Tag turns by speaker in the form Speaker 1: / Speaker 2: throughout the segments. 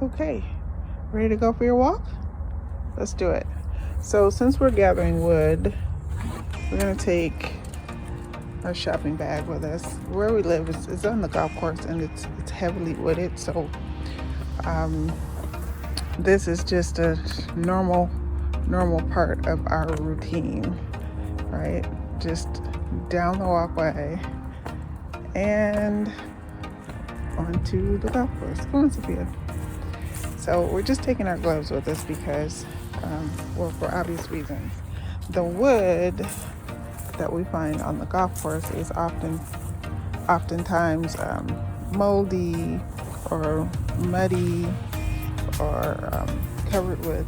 Speaker 1: Okay, ready to go for your walk? Let's do it. So since we're gathering wood, we're gonna take our shopping bag with us. Where we live is on the golf course, and it's heavily wooded. So this is just a normal part of our routine, right? Just down the walkway and onto the golf course. Come on, Sophia. So we're just taking our gloves with us because, well, for obvious reasons. The wood that we find on the golf course is oftentimes moldy or muddy or covered with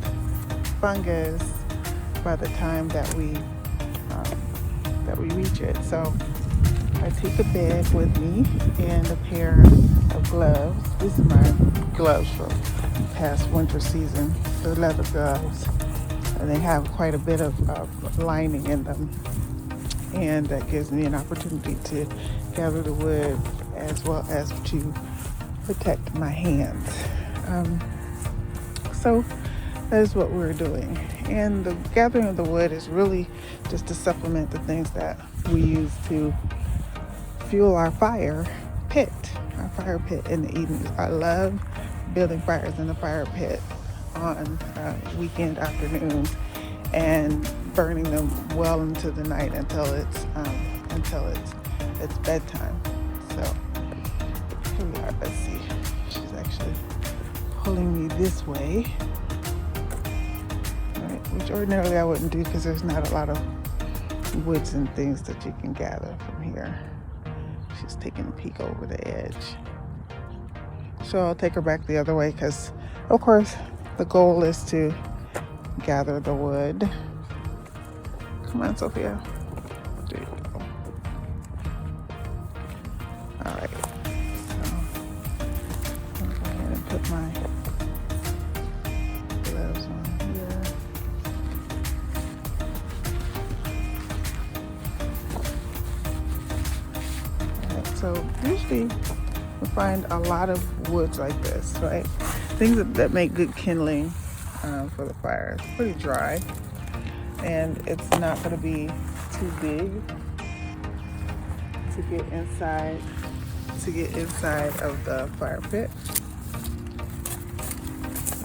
Speaker 1: fungus by the time that we reach it. So I take a bag with me and a pair of gloves. These are my gloves for past winter season. They're leather gloves, and they have quite a bit of lining in them, and that gives me an opportunity to gather the wood as well as to protect my hands. So that is what we're doing, and the gathering of the wood is really just to supplement the things that we use to fuel our fire pit in the evenings. I love building fires in the fire pit on weekend afternoons and burning them well into the night until it's bedtime. So here we are. Let's see. She's actually pulling me this way, right? Which ordinarily I wouldn't do because there's not a lot of woods and things that you can gather from here. She's taking a peek over the edge. So I'll take her back the other way because, of course, the goal is to gather the wood. Come on, Sophia. There you go. All right. So I'll go ahead and put my gloves on here. All right. So usually we find a lot of woods like this, right? Things that make good kindling for the fire. It's pretty dry, and it's not going to be too big to get inside of the fire pit.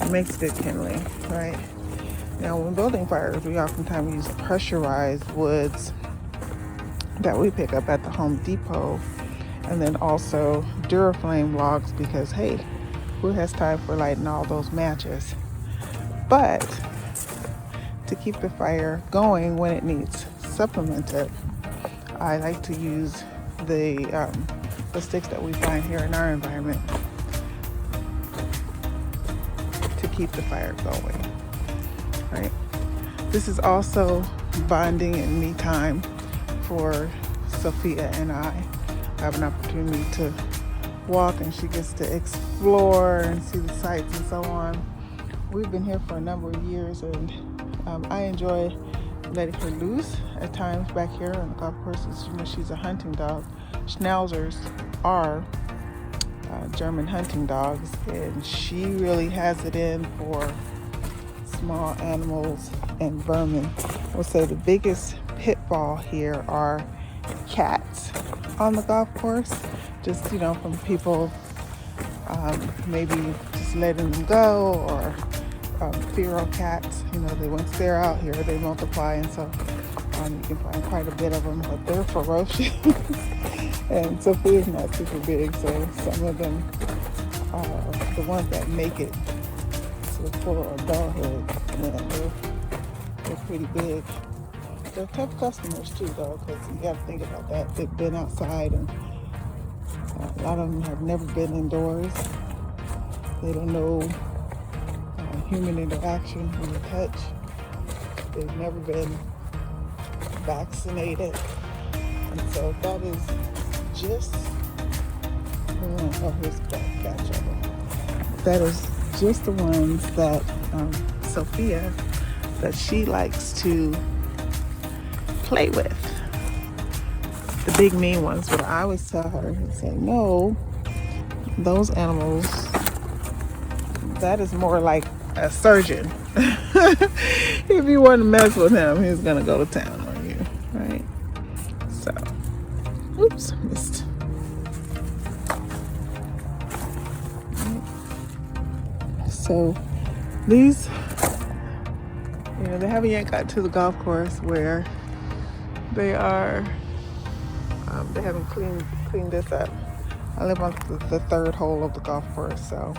Speaker 1: It makes good kindling, right? Now, when building fires, we oftentimes use pressurized woods that we pick up at the Home Depot, and then also Duraflame logs because, hey, who has time for lighting all those matches? But to keep the fire going when it needs supplemented, I like to use the sticks that we find here in our environment to keep the fire going, right? This is also bonding and me time for Sophia and I have an opportunity to walk, and she gets to explore and see the sights and so on. We've been here for a number of years, and I enjoy letting her loose at times back here on the golf courses. You know, she's a hunting dog. Schnauzers are German hunting dogs, and she really has it in for small animals and vermin. I would say the biggest pitfall here are cats on the golf course, just, you know, from people maybe just letting them go, or feral cats. You know, once they're out here, they multiply, and so you can find quite a bit of them, but they're ferocious. And Sophia's not super big, so some of them are the ones that make it to full adulthood. Man, they're pretty big. They're tough customers too, though, because you got to think about that. They've been outside, and a lot of them have never been indoors. They don't know human interaction when you touch. They've never been vaccinated, and so that is just that is just the ones that Sophia, that she likes to play with. The big mean ones, but I always tell her and say, no, those animals That is more like a surgeon. If you want to mess with him, he's gonna go to town on you, right? So, oops, missed. So these, they haven't yet got to the golf course where they are. They haven't cleaned this up. I live on the third hole of the golf course, so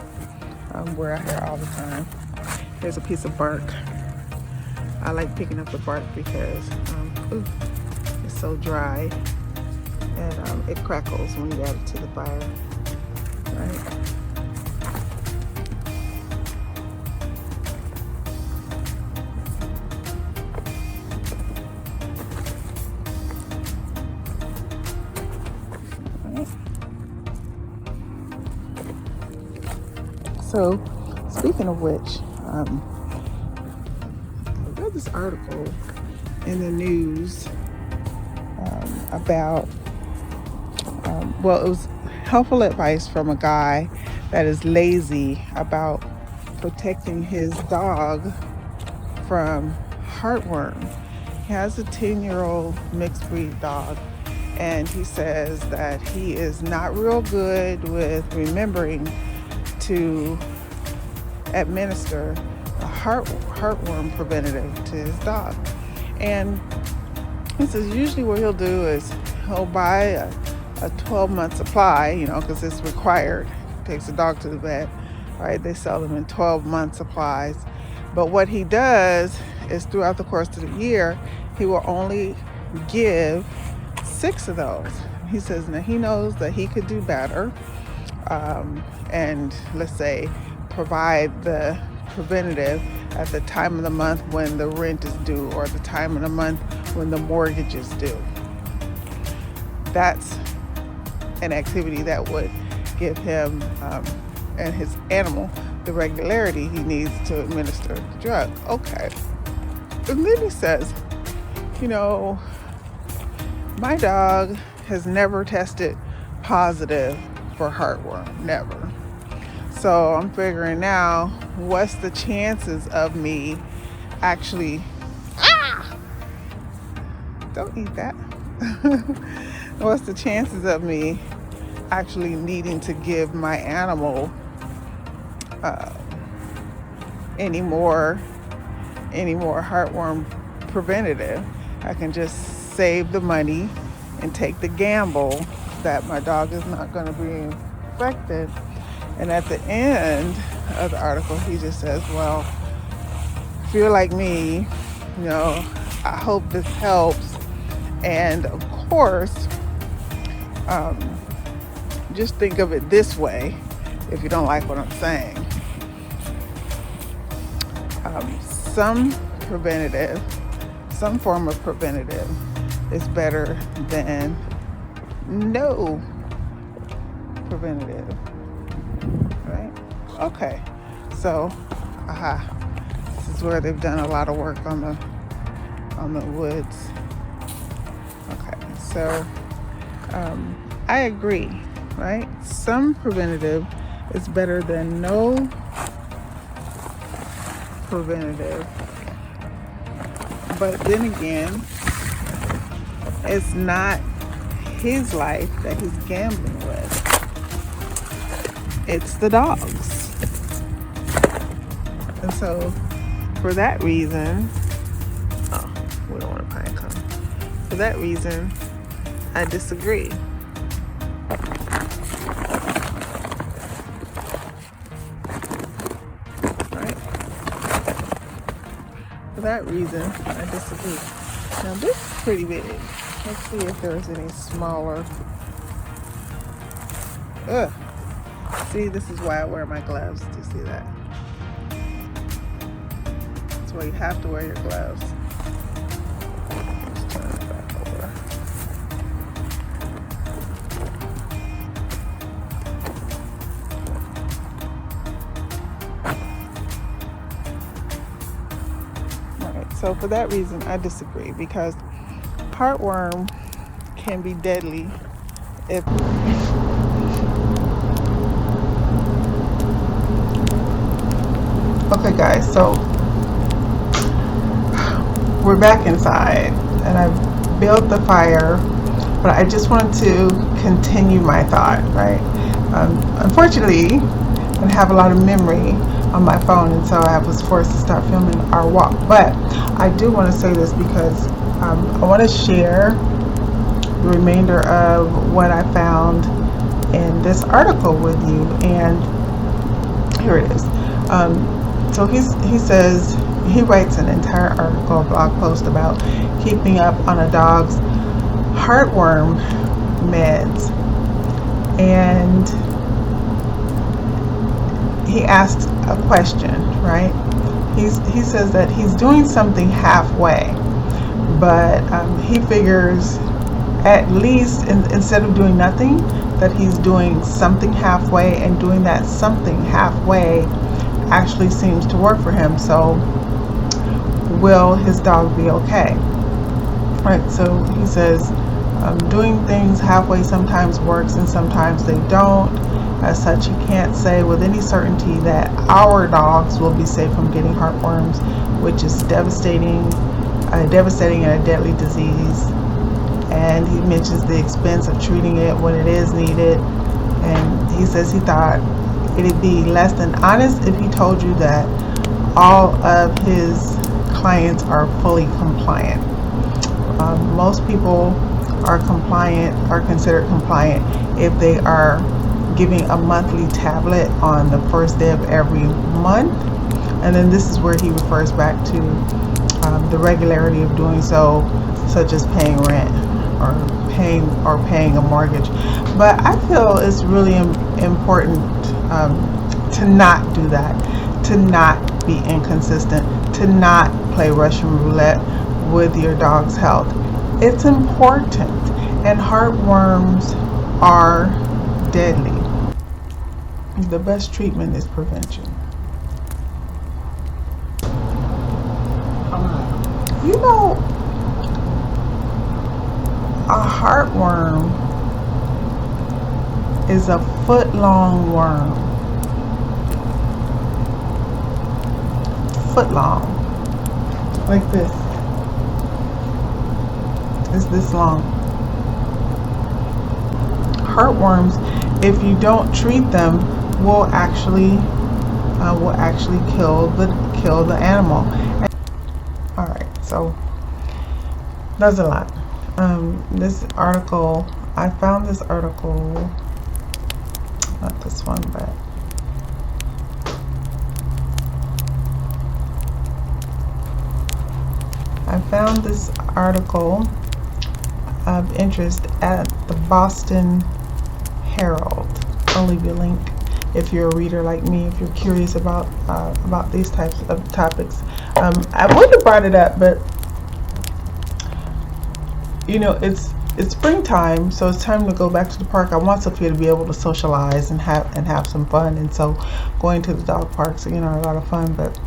Speaker 1: we're out here all the time. Here's a piece of bark. I like picking up the bark because it's so dry and it crackles when you add it to the fire, right? So, speaking of which, I read this article in the news about, it was helpful advice from a guy that is lazy about protecting his dog from heartworms. He has a 10-year-old mixed breed dog, and he says that he is not real good with remembering to administer a heartworm preventative to his dog. And he says usually what he'll do is he'll buy a 12-month supply, because it's required. Takes the dog to the vet, right? They sell them in 12-month supplies. But what he does is throughout the course of the year, he will only give 6 of those. He says now he knows that he could do better. And let's say provide the preventative at the time of the month when the rent is due or the time of the month when the mortgage is due. That's an activity that would give him and his animal the regularity he needs to administer the drug. Okay. And then he says, my dog has never tested positive for heartworm, never. So I'm figuring now, what's the chances of me actually, don't eat that. What's the chances of me actually needing to give my animal any more heartworm preventative? I can just save the money and take the gamble that my dog is not going to be infected. And at the end of the article, he just says, well, if you're like me, I hope this helps. And of course, just think of it this way, if you don't like what I'm saying. Some form of preventative is better than no preventative, right? Okay, so this is where they've done a lot of work on the woods. Okay, so I agree, right? Some preventative is better than no preventative, but then again, it's not his life that he's gambling with. It's the dogs. And so for that reason, we don't want a pine cone. For that reason, I disagree. Right? For that reason, I disagree. Now this is pretty big. Let's see if there's any smaller. Ugh. See, this is why I wear my gloves. Do you see that? That's why you have to wear your gloves. Let's turn it back over. All right, so for that reason, I disagree, because heartworm can be deadly if Okay guys, so we're back inside and I've built the fire, but I just wanted to continue my thought, right? Unfortunately, I didn't have a lot of memory on my phone, and so I was forced to stop filming our walk. But I do want to say this because I want to share the remainder of what I found in this article with you, and here it is. So he says, he writes an entire article, a blog post about keeping up on a dog's heartworm meds, and he asks a question, right? He says that he's doing something halfway, but he figures at least instead of doing nothing, that he's doing something halfway, and doing that something halfway actually seems to work for him. So will his dog be okay? Right, so he says doing things halfway sometimes works and sometimes they don't. As such, he can't say with any certainty that our dogs will be safe from getting heartworms, which is devastating and a deadly disease. And he mentions the expense of treating it when it is needed. And he says he thought it'd be less than honest if he told you that all of his clients are fully compliant. Most people are considered compliant if they are giving a monthly tablet on the first day of every month. And then this is where he refers back to the regularity of doing so, such as paying rent or paying a mortgage. But I feel it's really important to not do that, to not be inconsistent, to not play Russian roulette with your dog's health. It's important, and heartworms are deadly. The best treatment is prevention. You know, a heartworm is a foot-long worm. Foot-long. Like this. It's this long. Heartworms, if you don't treat them, will actually kill the animal. All right, so that's a lot. This article, I found this article, not this one, but I found this article of interest at the Boston Herald. I'll leave you a link if you're a reader like me, if you're curious about these types of topics. I would have brought it up, but you know, it's springtime, so it's time to go back to the park. I want Sophia to be able to socialize and have some fun, and so going to the dog parks, you know, are a lot of fun. But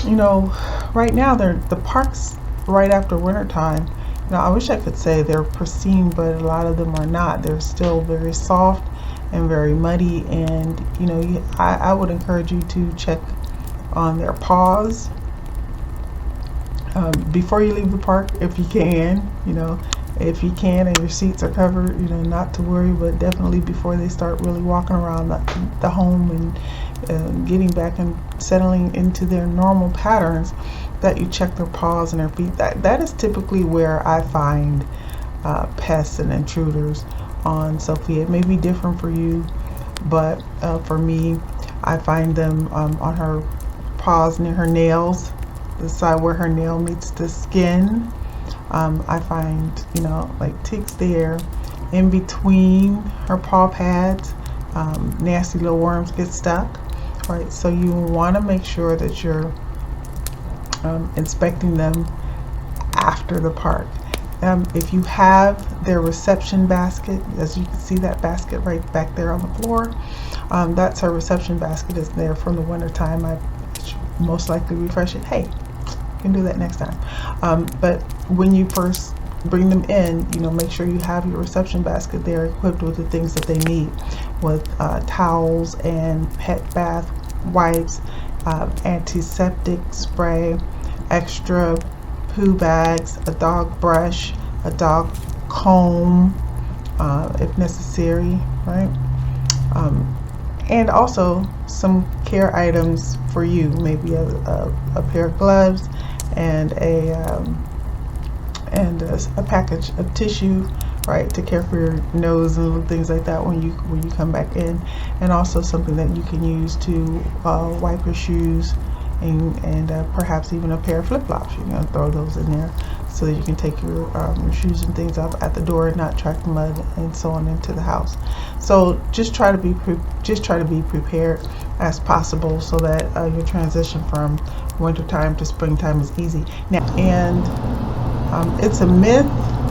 Speaker 1: you know, right now the parks right after winter time. You know, I wish I could say they're pristine, but a lot of them are not. They're still very soft and very muddy, and you know, I would encourage you to check on their paws before you leave the park, if you can. You know, if you can and your seats are covered, you know, not to worry, but definitely before they start really walking around the home and getting back and settling into their normal patterns, that you check their paws and their feet. That is typically where I find pests and intruders on Sophia. It may be different for you, but for me, I find them on her paws near her nails, the side where her nail meets the skin. I find, you know, like ticks there. In between her paw pads, nasty little worms get stuck. Right, so you want to make sure that you're inspecting them after the park. If you have their reception basket, as you can see that basket right back there on the floor, that's her reception basket. Is there from the winter time. I should most likely refresh it. Hey, you can do that next time. But when you first bring them in, you know, make sure you have your reception basket there equipped with the things that they need, with towels and pet bath wipes antiseptic spray, extra poo bags, a dog brush, a dog comb, if necessary, right? And also some care items for you, maybe a pair of gloves and a package of tissue, right, to care for your nose and little things like that when you come back in, and also something that you can use to wipe your shoes, and perhaps even a pair of flip-flops. You're gonna throw those in there so that you can take your shoes and things off at the door and not track the mud and so on into the house. So just try to be prepared as possible so that your transition from wintertime to springtime is easy. Now, and it's a myth,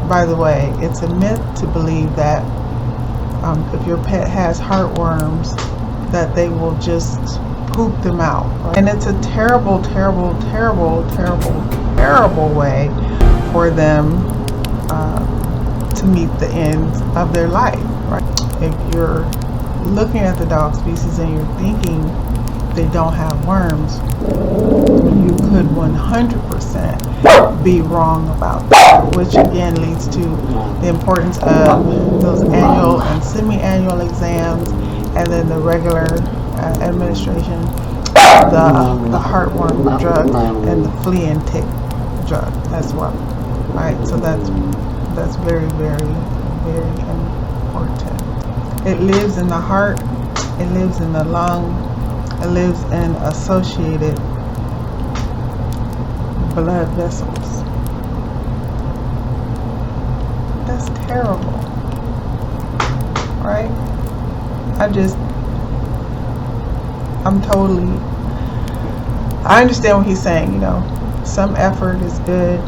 Speaker 1: by the way, it's a myth to believe that if your pet has heartworms, that they will just poop them out. Right? And it's a terrible, terrible, terrible, terrible, terrible way for them to meet the end of their life. Right? If you're looking at the dog species and you're thinking they don't have worms, you could 100% be wrong about that, which again leads to the importance of those annual and semi-annual exams, and then the regular administration of the heartworm drug and the flea and tick drug as well. Right, so that's very, very, very important. It lives in the heart, it lives in the lung, it lives in associated blood vessels. That's terrible, right? I understand what he's saying, you know, some effort is good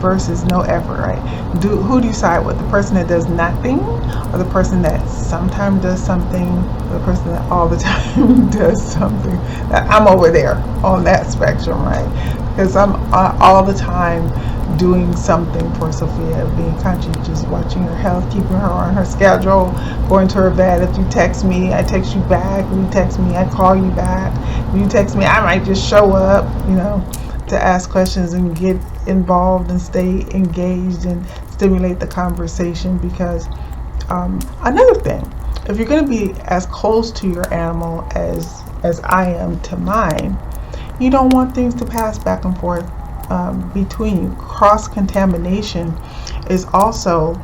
Speaker 1: versus no effort, right? Who do you side with? The person that does nothing, or the person that sometimes does something, or the person that all the time does something? I'm over there on that spectrum, right? Because I'm all the time doing something for Sophia, being conscientious, watching her health, keeping her on her schedule, going to her vet. If you text me, I text you back. If you text me, I call you back. If you text me, I might just show up, you know, to ask questions and get involved and stay engaged and stimulate the conversation. Because another thing, if you're going to be as close to your animal as I am to mine, you don't want things to pass back and forth between you. Cross-contamination is also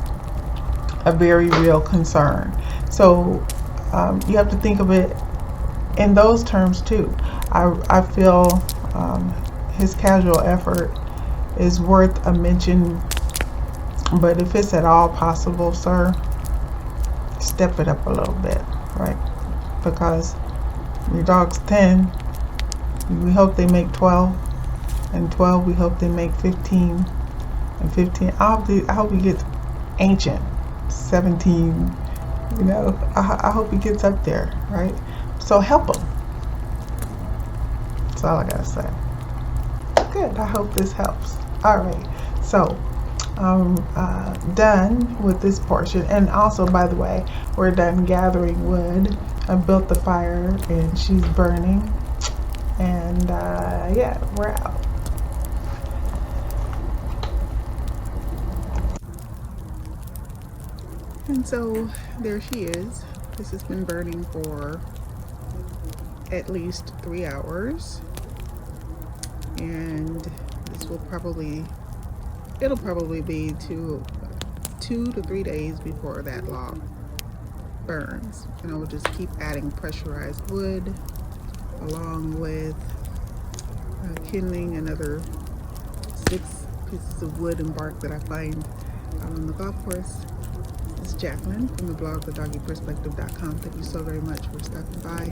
Speaker 1: a very real concern. So you have to think of it in those terms too. I feel his casual effort is worth a mention, but if it's at all possible, sir, step it up a little bit, right? Because your dog's 10, we hope they make 12, and 12 we hope they make 15, and 15 I hope he gets ancient, 17, you know, I hope he gets up there, right? So help him. That's all I gotta say. Good, I hope this helps. All right, so done with this portion. And also, by the way, we're done gathering wood. I built the fire and she's burning, and yeah, we're out. And so there she is. This has been burning for at least 3 hours, and this will it'll probably be 2 to 3 days before that log burns. And I will just keep adding pressurized wood along with kindling another 6 pieces of wood and bark that I find out on the golf course. This is Jacqueline from the blog thedoggyperspective.com. Thank you so very much for stopping by.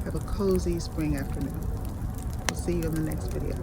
Speaker 1: Have a cozy spring afternoon. We'll see you in the next video.